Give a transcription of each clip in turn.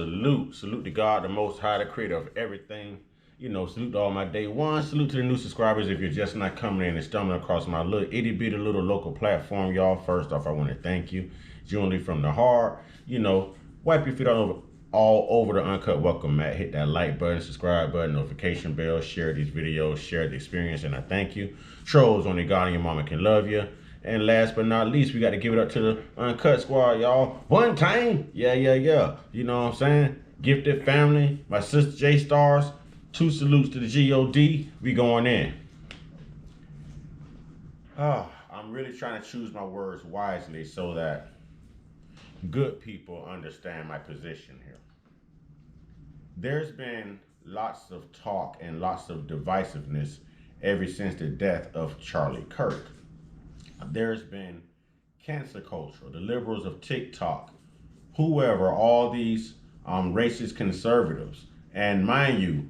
salute. Salute to God, the Most High, the creator of everything. Salute to all my day one. Salute to the new subscribers if you're just not coming in and stumbling across my little itty bitty little local platform, y'all. First off, I want to thank you. Genuinely from the heart. Wipe your feet all over the Uncut welcome mat. Hit that like button, subscribe button, notification bell, share these videos, share the experience, and I thank you. Trolls, only God and your mama can love you. And last but not least, we got to give it up to the Uncut squad, y'all. One time. Yeah. You know what I'm saying? Gifted family, my sister J Stars. 2 salutes to the GOD. We going in. I'm really trying to choose my words wisely so that good people understand my position here. There's been lots of talk and lots of divisiveness ever since the death of Charlie Kirk. There's been cancel culture, the liberals of TikTok, whoever, all these racist conservatives. And mind you,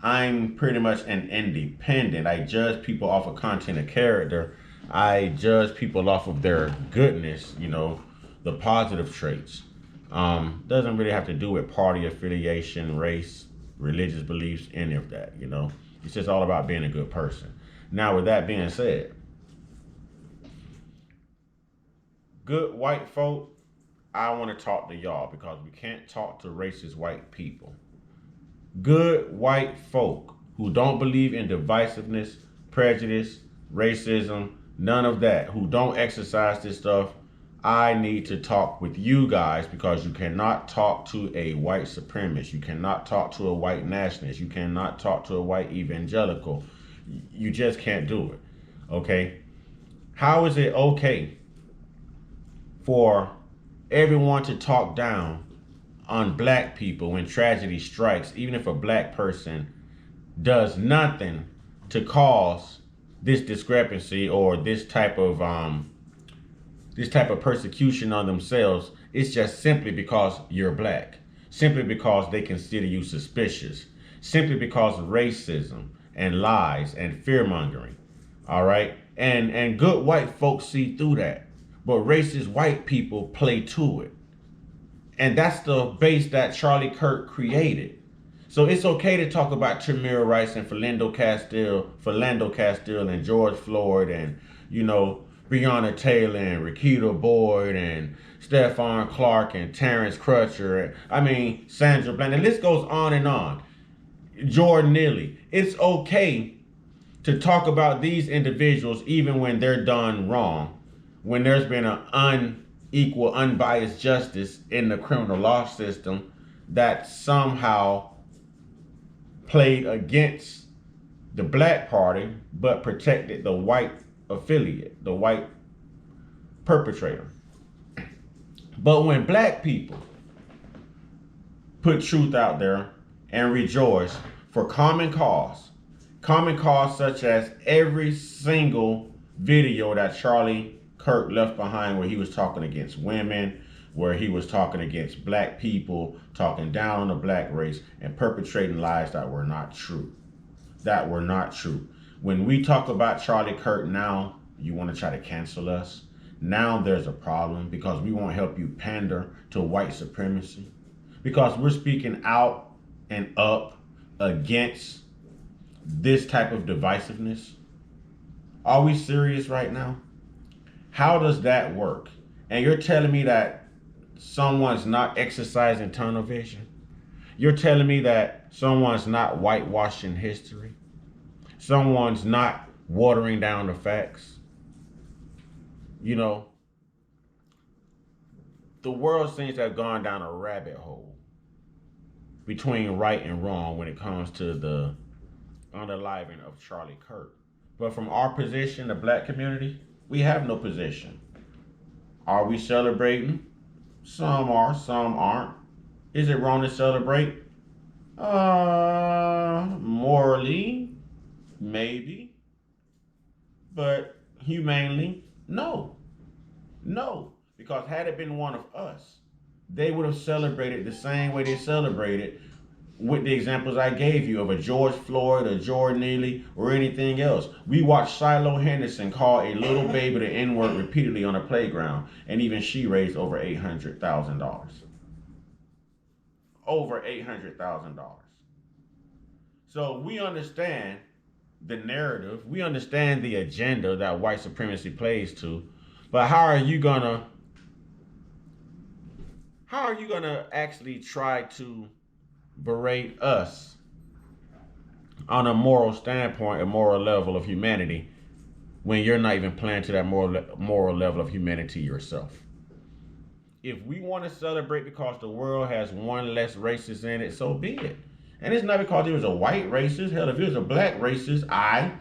I'm pretty much an independent. I judge people off of content and character. I judge people off of their goodness, the positive traits. Doesn't really have to do with party affiliation, race, religious beliefs, any of that, It's just all about being a good person. Now, with that being said, good white folk, I want to talk to y'all because we can't talk to racist white people. Good white folk who don't believe in divisiveness, prejudice, racism, none of that, who don't exercise this stuff, I need to talk with you guys because you cannot talk to a white supremacist. You cannot talk to a white nationalist. You cannot talk to a white evangelical. You just can't do it, okay? How is it okay for everyone to talk down on black people when tragedy strikes, even if a black person does nothing to cause this discrepancy or this type of persecution on themselves? It's just simply because you're black, simply because they consider you suspicious, simply because of racism and lies and fear mongering. All right, and good white folks see through that, but racist white people play to it. And that's the base that Charlie Kirk created. So it's okay to talk about Tamir Rice and Philando Castile and George Floyd and, Breonna Taylor and Rakita Boyd and Stephon Clark and Terrence Crutcher. Sandra Bland. The list goes on and on. Jordan Neely. It's okay to talk about these individuals even when they're done wrong, when there's been an unequal, unbiased justice in the criminal law system that somehow played against the black party but protected the white affiliate, the white perpetrator. But when black people put truth out there and rejoice for common cause such as every single video that Charlie Kirk left behind where he was talking against women, where he was talking against black people, talking down on the black race, and perpetrating lies that were not true. When we talk about Charlie Kirk now, you want to try to cancel us. Now there's a problem because we won't help you pander to white supremacy. Because we're speaking out and up against this type of divisiveness. Are we serious right now? How does that work? And you're telling me that someone's not exercising tunnel vision? You're telling me that someone's not whitewashing history? Someone's not watering down the facts? The world seems to have gone down a rabbit hole between right and wrong when it comes to the unaliving of Charlie Kirk. But from our position, the black community, we have no position. Are we celebrating? Some are, some aren't. Is it wrong to celebrate? Morally, maybe. But humanely, no. No. Because had it been one of us, they would have celebrated the same way they celebrated with the examples I gave you of a George Floyd, a Jordan Neely, or anything else. We watched Shiloh Henderson call a little baby the N-word repeatedly on a playground, and even she raised over $800,000. over $800,000. So we understand the narrative, we understand the agenda that white supremacy plays to, but how are you gonna actually try to berate us on a moral standpoint, a moral level of humanity, when you're not even playing to that moral level of humanity yourself? If we want to celebrate because the world has one less racist in it, so be it. And it's not because it was a white racist. Hell, if it was a black racist, I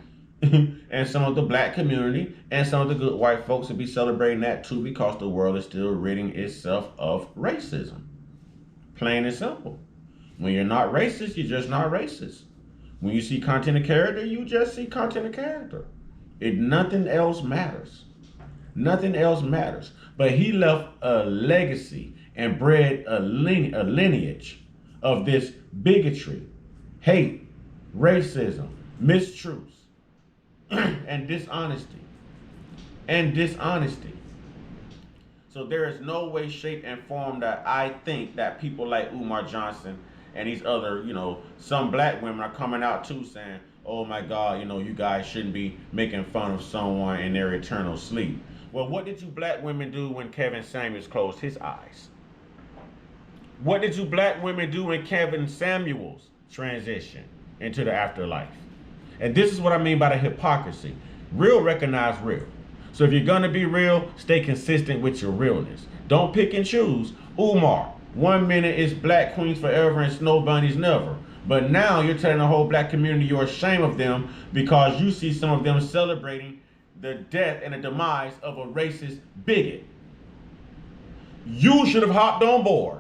and some of the black community and some of the good white folks would be celebrating that too, because the world is still ridding itself of racism. Plain and simple. When you're not racist, you're just not racist. When you see content of character, you just see content of character. Nothing else matters. Nothing else matters. But he left a legacy and bred a lineage of this bigotry, hate, racism, mistruths, and dishonesty. So there is no way, shape, and form that I think that people like Umar Johnson and these other, some black women are coming out too saying, oh my God, you guys shouldn't be making fun of someone in their eternal sleep. Well, what did you black women do when Kevin Samuels closed his eyes? What did you black women do when Kevin Samuels transitioned into the afterlife? And this is what I mean by the hypocrisy. Real recognize real. So if you're going to be real, stay consistent with your realness. Don't pick and choose. Umar, 1 minute is black queens forever and snow bunnies never. But now you're telling the whole black community you're ashamed of them because you see some of them celebrating the death and the demise of a racist bigot. You should have hopped on board,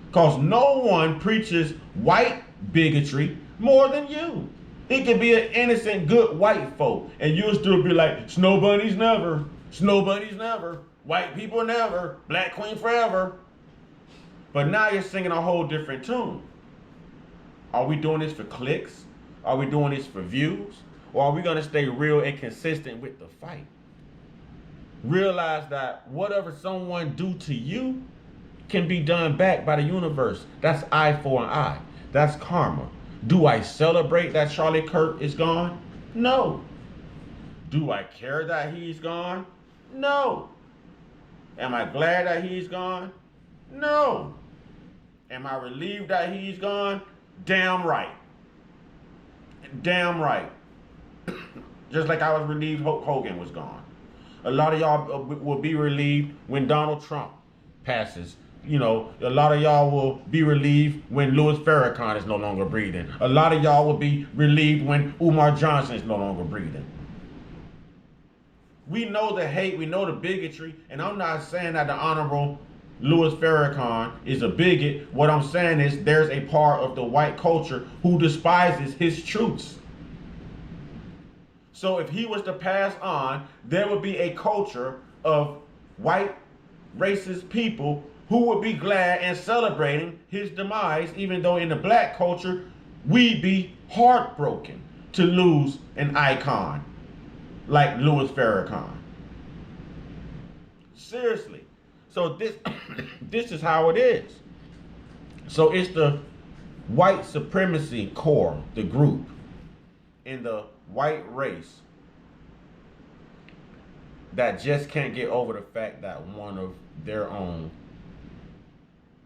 because no one preaches white bigotry more than you. It could be an innocent, good white folk, and you'll still be like, snow bunnies never, white people never, black queen forever. But now you're singing a whole different tune. Are we doing this for clicks? Are we doing this for views? Or are we going to stay real and consistent with the fight? Realize that whatever someone do to you can be done back by the universe. That's eye for an eye. That's karma. Do I celebrate that Charlie Kirk is gone? No. Do I care that he's gone? No. Am I glad that he's gone? No. Am I relieved that he's gone? Damn right. Damn right. Just like I was relieved Hulk Hogan was gone. A lot of y'all will be relieved when Donald Trump passes. A lot of y'all will be relieved when Louis Farrakhan is no longer breathing. A lot of y'all will be relieved when Umar Johnson is no longer breathing. We know the hate, we know the bigotry, and I'm not saying that the Honorable Louis Farrakhan is a bigot. What I'm saying is there's a part of the white culture who despises his truths. So if he was to pass on, there would be a culture of white racist people who would be glad and celebrating his demise, even though in the black culture, we'd be heartbroken to lose an icon like Louis Farrakhan. Seriously. So this is how it is. So it's the white supremacy core, the group in the white race that just can't get over the fact that one of their own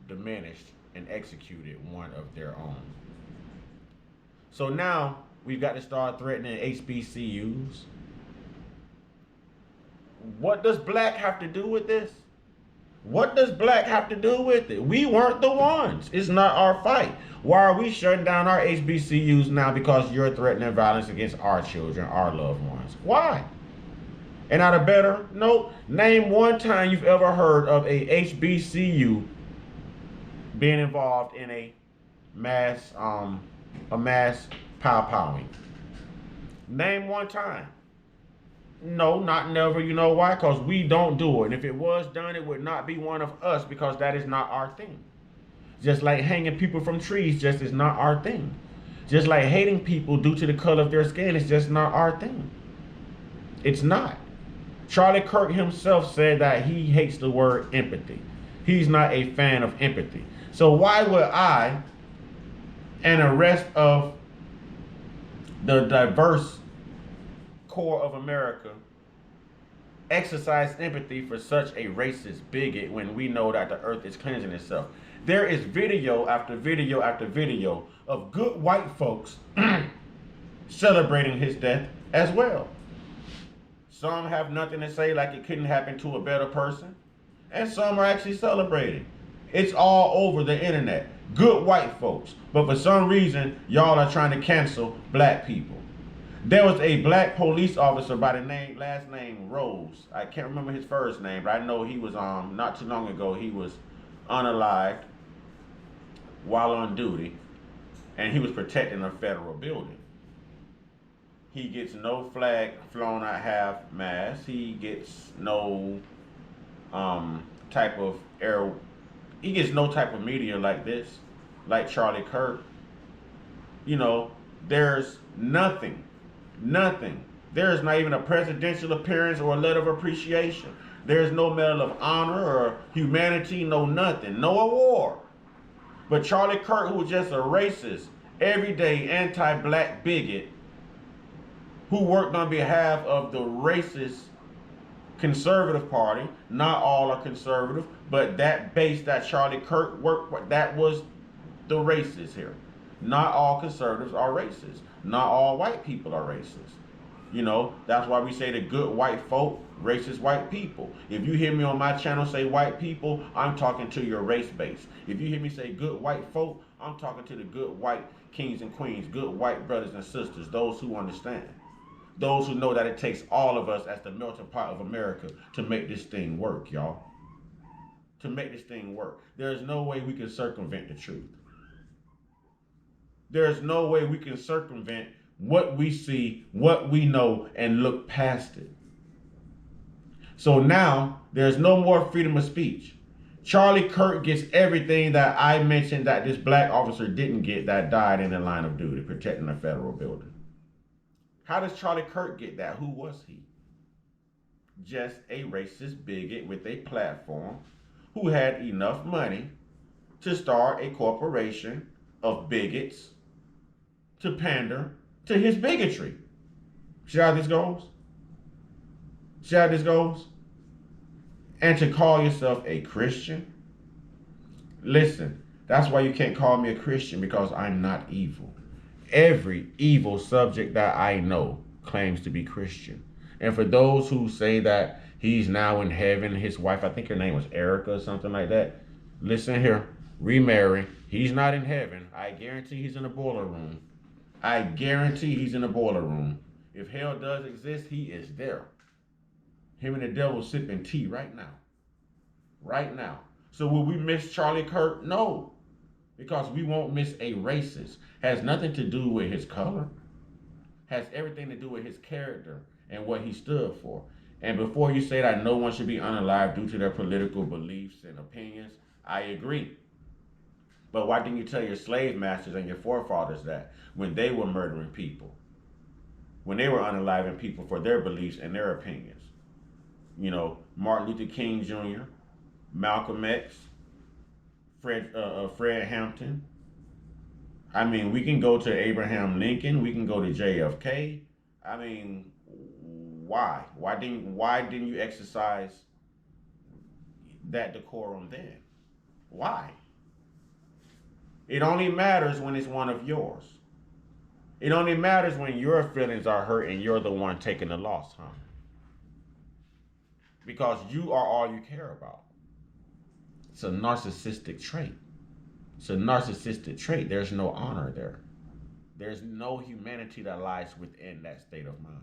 diminished and executed one of their own. So now we've got to start threatening HBCUs. What does black have to do with this? What does black have to do with it? We weren't the ones. It's not our fight. Why are we shutting down our HBCUs now because you're threatening violence against our children, our loved ones? Why? And out of better note, name one time you've ever heard of a HBCU being involved in a mass pow-powing. Name one time. No, not never. You know why? Because we don't do it. And if it was done, it would not be one of us, because that is not our thing. Just like hanging people from trees just is not our thing. Just like hating people due to the color of their skin is just not our thing. It's not. Charlie Kirk himself said that he hates the word empathy. He's not a fan of empathy. So why would I and the rest of the diverse core of America exercise empathy for such a racist bigot when we know that the earth is cleansing itself? There is video after video after video of good white folks celebrating his death as well. Some have nothing to say, like it couldn't happen to a better person, and some are actually celebrating. It's all over the internet. Good white folks. But for some reason, y'all are trying to cancel black people. There was a black police officer by the last name Rose. I can't remember his first name, but I know he was not too long ago, he was unalived while on duty, and he was protecting a federal building. He gets no flag flown at half mast. He gets no type of air. He gets no type of media like this, like Charlie Kirk. You know, there's nothing. There is not even a presidential appearance or a letter of appreciation. There's no medal of honor or humanity, no nothing, no award. But Charlie Kirk, who was just a racist, everyday anti-black bigot, who worked on behalf of the racist conservative party. Not all are conservative, but that base that Charlie Kirk worked, that was the racists here. Not all conservatives are racist. Not all white people are racist. You know, that's why we say the good white folk, racist white people. If you hear me on my channel say white people, I'm talking to your race base. If you hear me say good white folk, I'm talking to the good white kings and queens, good white brothers and sisters, those who understand. Those who know that it takes all of us as the melting pot of America to make this thing work, y'all. To make this thing work. There's no way we can circumvent the truth. There's no way we can circumvent what we see, what we know, and look past it. So now, there's no more freedom of speech. Charlie Kirk gets everything that I mentioned that this black officer didn't get that died in the line of duty protecting a federal building. How does Charlie Kirk get that? Who was he? Just a racist bigot with a platform who had enough money to start a corporation of bigots to pander to his bigotry. See how this goes? See how this goes? And to call yourself a Christian? Listen, that's why you can't call me a Christian, because I'm not evil. Every evil subject that I know claims to be Christian. And for those who say that he's now in heaven, his wife, I think her name was Erica or something like that. Listen here, remarry. He's not in heaven. I guarantee he's in a boiler room. I guarantee he's in a boiler room. If hell does exist, he is there. Him and the devil sipping tea right now. Right now. So will we miss Charlie Kirk? No. Because we won't miss a racist. Has nothing to do with his color. Has everything to do with his character and what he stood for. And before you say that no one should be unalive due to their political beliefs and opinions, I agree. But why didn't you tell your slave masters and your forefathers that when they were murdering people? When they were unaliving people for their beliefs and their opinions? You know, Martin Luther King Jr., Malcolm X, Fred Hampton. I mean, we can go to Abraham Lincoln. We can go to JFK. I mean, why? Why didn't you exercise that decorum then? Why? It only matters when it's one of yours. It only matters when your feelings are hurt and you're the one taking the loss, huh? Because you are all you care about. It's a narcissistic trait. It's a narcissistic trait. There's no honor there. There's no humanity that lies within that state of mind.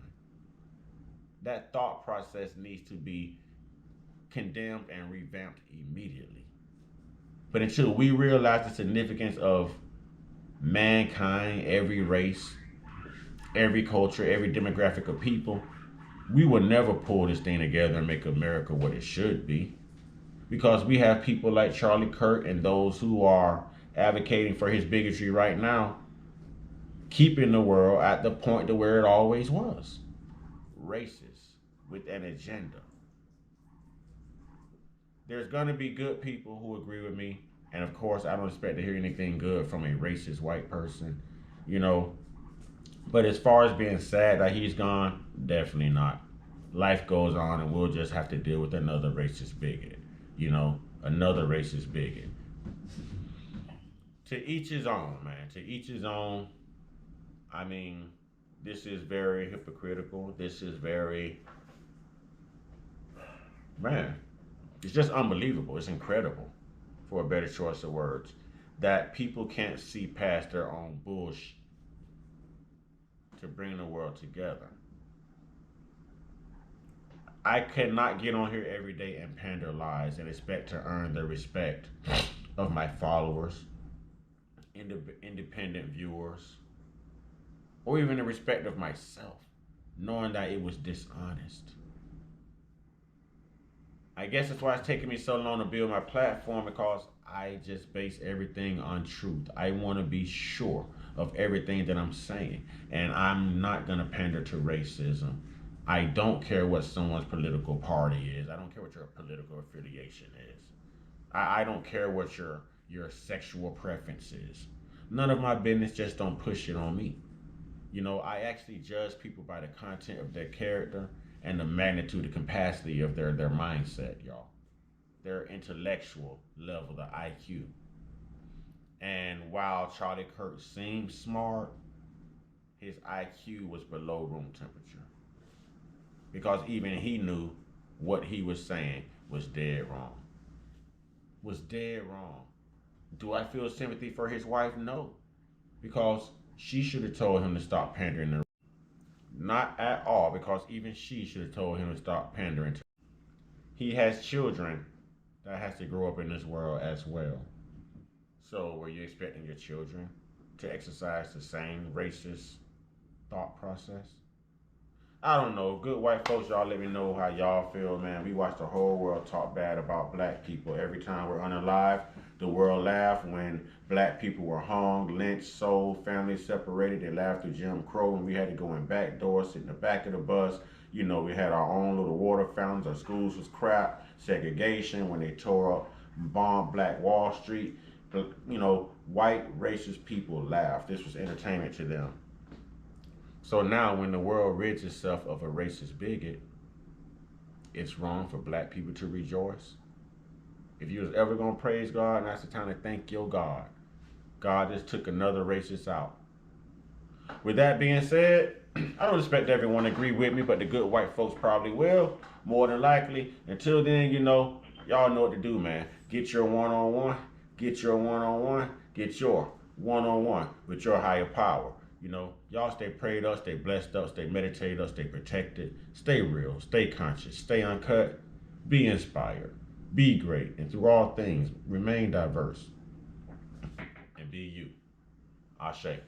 That thought process needs to be condemned and revamped immediately. But until we realize the significance of mankind, every race, every culture, every demographic of people, we will never pull this thing together and make America what it should be. Because we have people like Charlie Kirk and those who are advocating for his bigotry right now, keeping the world at the point to where it always was. Racist with an agenda. There's going to be good people who agree with me. And of course, I don't expect to hear anything good from a racist white person, you know. But as far as being sad that he's gone, definitely not. Life goes on, and we'll just have to deal with another racist bigot, you know, another racist bigot. To each his own, man. To each his own. I mean, this is very hypocritical. This is very, man, it's just unbelievable. It's incredible, for a better choice of words, that people can't see past their own bullshit to bring the world together. I cannot get on here every day and pander lies and expect to earn the respect of my followers, independent viewers, or even the respect of myself, knowing that it was dishonest. I guess that's why it's taking me so long to build my platform, because I just base everything on truth. I want to be sure of everything that I'm saying, and I'm not going to pander to racism. I don't care what someone's political party is. I don't care what your political affiliation is. I don't care what your sexual preference is. None of my business. Just don't push it on me. You know, I actually judge people by the content of their character and the magnitude, the capacity of their mindset, y'all. Their intellectual level, the IQ. And while Charlie Kirk seemed smart, his IQ was below room temperature. Because even he knew what he was saying was dead wrong. Was dead wrong. Do I feel sympathy for his wife? No. Because she should have told him to stop pandering to. Not at all, because even she should have told him to stop pandering to. He has children that has to grow up in this world as well. So were you expecting your children to exercise the same racist thought process? I don't know. Good white folks, y'all let me know how y'all feel, man. We watch the whole world talk bad about black people. Every time we're unalive, the world laughed when black people were hung, lynched, sold, families separated. They laughed through Jim Crow when we had to go in back doors, sit in the back of the bus. You know, we had our own little water fountains. Our schools was crap. Segregation when they tore up, bombed Black Wall Street. You know, white racist people laughed. This was entertainment to them. So now, when the world rids itself of a racist bigot, it's wrong for black people to rejoice. If you was ever gonna praise God, now's the time to thank your God. God just took another racist out. With that being said, I don't expect everyone to agree with me, but the good white folks probably will, more than likely. Until then, you know, y'all know what to do, man. Get your one-on-one, get your one-on-one, get your one-on-one with your higher power. You know, y'all stay prayed up, stay blessed up, stay meditated up, stay protected, stay real, stay conscious, stay uncut, be inspired, be great, and through all things, remain diverse and be you. Ashe.